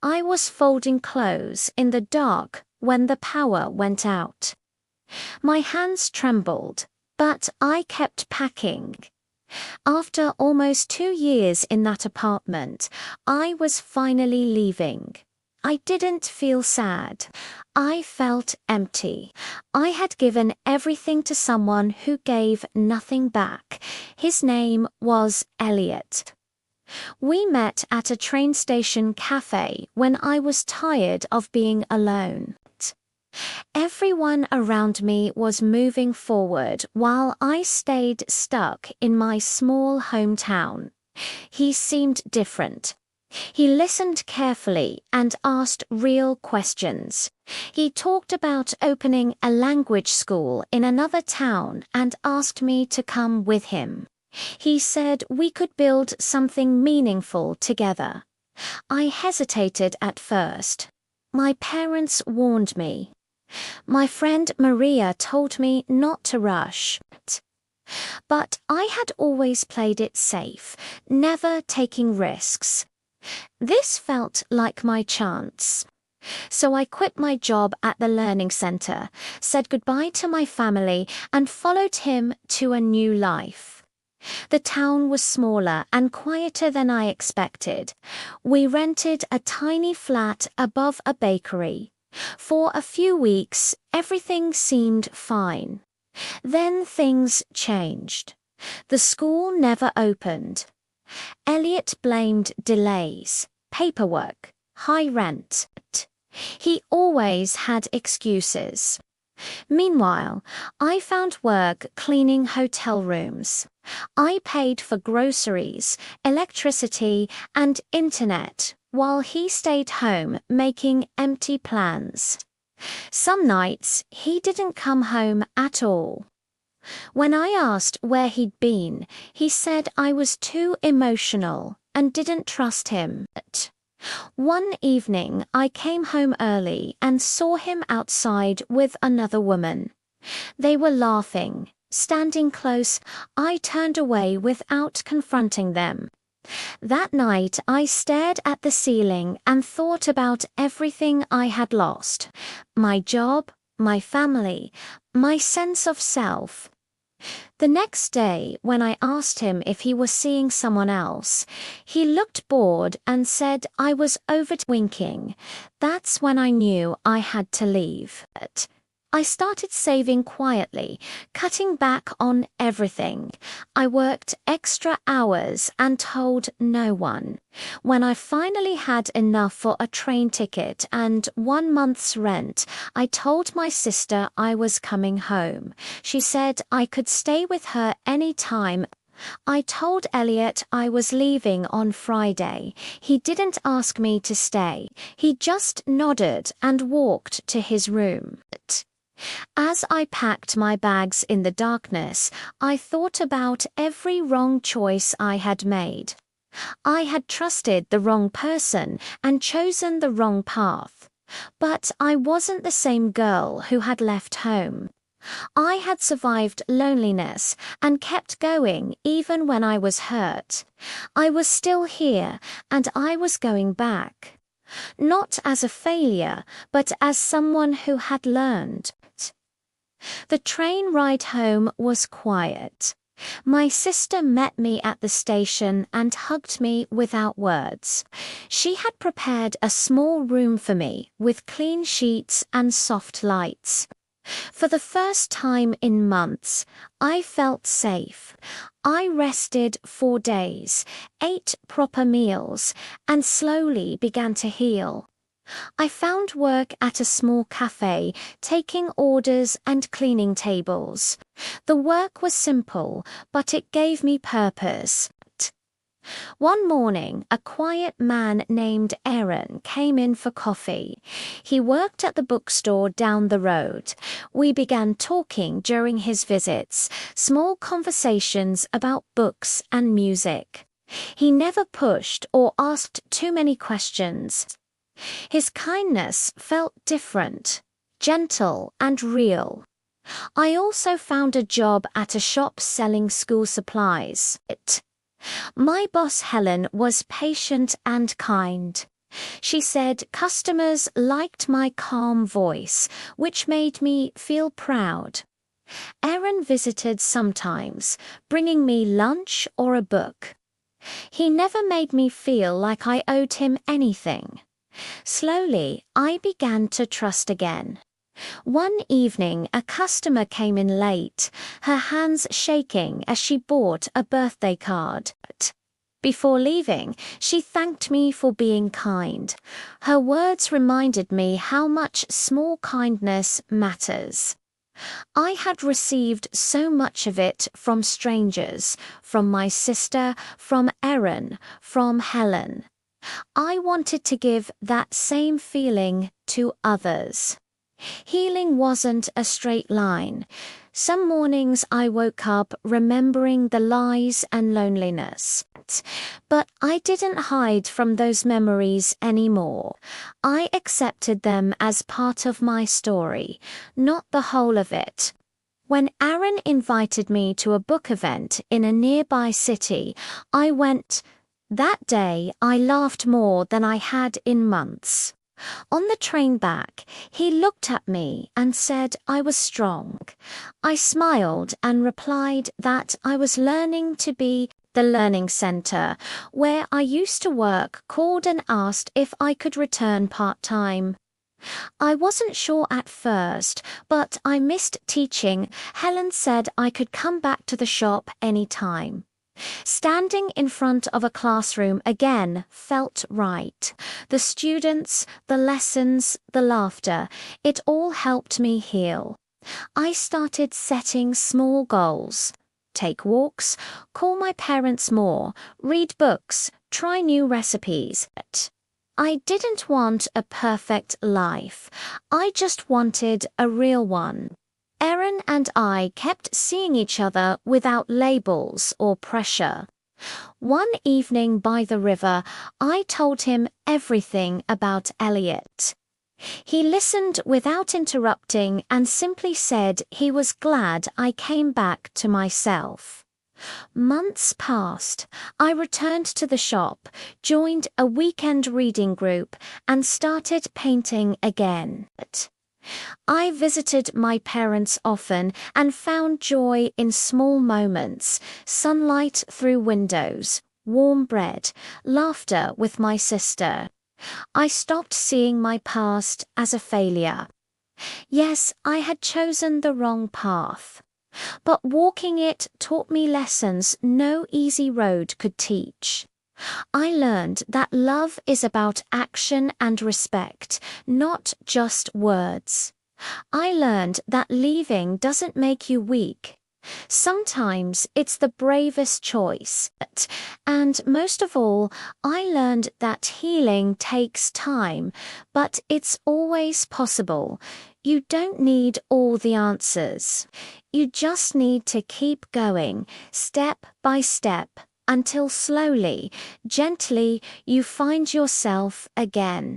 I was folding clothes in the dark when the power went out. My hands trembled, but I kept packing. After almost 2 years in that apartment, I was finally leaving. I didn't feel sad. I felt empty. I had given everything to someone who gave nothing back. His name was Elliot. We met at a train station cafe when I was tired of being alone. Everyone around me was moving forward while I stayed stuck in my small hometown. He seemed different. He listened carefully and asked real questions. He talked about opening a language school in another town and asked me to come with him. He said we could build something meaningful together. I hesitated at first. My parents warned me. My friend Maria told me not to rush. But I had always played it safe, never taking risks. This felt like my chance. So I quit my job at the learning center, said goodbye to my family, and followed him to a new life. The town was smaller and quieter than I expected. We rented a tiny flat above a bakery. For a few weeks, everything seemed fine. Then things changed. The school never opened. Elliot blamed delays, paperwork, high rent. He always had excuses. Meanwhile, I found work cleaning hotel rooms. I paid for groceries, electricity, and internet, while he stayed home making empty plans. Some nights, he didn't come home at all. When I asked where he'd been, he said I was too emotional and didn't trust him. One evening, I came home early and saw him outside with another woman. They were laughing, standing close. I turned away without confronting them. That night, I stared at the ceiling and thought about everything I had lost: my job, my family, my sense of self. The next day, when I asked him if he was seeing someone else, he looked bored and said I was overthinking. That's when I knew I had to leave. I started saving quietly, cutting back on everything. I worked extra hours and told no one. When I finally had enough for a train ticket and 1 month's rent, I told my sister I was coming home. She said I could stay with her any time. I told Elliot I was leaving on Friday. He didn't ask me to stay. He just nodded and walked to his room. As I packed my bags in the darkness, I thought about every wrong choice I had made. I had trusted the wrong person and chosen the wrong path. But I wasn't the same girl who had left home. I had survived loneliness and kept going even when I was hurt. I was still here, and I was going back. Not as a failure, but as someone who had learned. The train ride home was quiet. My sister met me at the station and hugged me without words. She had prepared a small room for me with clean sheets and soft lights. For the first time in months, I felt safe. I rested 4 days, ate proper meals, and slowly began to heal. I found work at a small cafe, taking orders and cleaning tables. The work was simple, but it gave me purpose. One morning, a quiet man named Aaron came in for coffee. He worked at the bookstore down the road. We began talking during his visits, small conversations about books and music. He never pushed or asked too many questions. His kindness felt different, gentle and real. I also found a job at a shop selling school supplies. My boss Helen was patient and kind. She said customers liked my calm voice, which made me feel proud. Aaron visited sometimes, bringing me lunch or a book. He never made me feel like I owed him anything. Slowly, I began to trust again. One evening, a customer came in late, her hands shaking as she bought a birthday card. Before leaving, she thanked me for being kind. Her words reminded me how much small kindness matters. I had received so much of it from strangers, from my sister, from Erin, from Helen. I wanted to give that same feeling to others. Healing wasn't a straight line. Some mornings I woke up remembering the lies and loneliness. But I didn't hide from those memories anymore. I accepted them as part of my story, not the whole of it. When Aaron invited me to a book event in a nearby city, I went. That day, I laughed more than I had in months. On the train back, he looked at me and said I was strong. I smiled and replied that I was learning to be. The learning center, where I used to work, called and asked if I could return part-time. I wasn't sure at first, but I missed teaching. Helen said I could come back to the shop anytime. Standing in front of a classroom again felt right. The students, the lessons, the laughter, it all helped me heal. I started setting small goals. Take walks, call my parents more, read books, try new recipes. I didn't want a perfect life. I just wanted a real one. Erin and I kept seeing each other without labels or pressure. One evening by the river, I told him everything about Elliot. He listened without interrupting and simply said he was glad I came back to myself. Months passed. I returned to the shop, joined a weekend reading group, and started painting again. I visited my parents often and found joy in small moments: sunlight through windows, warm bread, laughter with my sister. I stopped seeing my past as a failure. Yes, I had chosen the wrong path. But walking it taught me lessons no easy road could teach. I learned that love is about action and respect, not just words. I learned that leaving doesn't make you weak. Sometimes it's the bravest choice. And most of all, I learned that healing takes time, but it's always possible. You don't need all the answers. You just need to keep going, step by step, until slowly, gently, you find yourself again.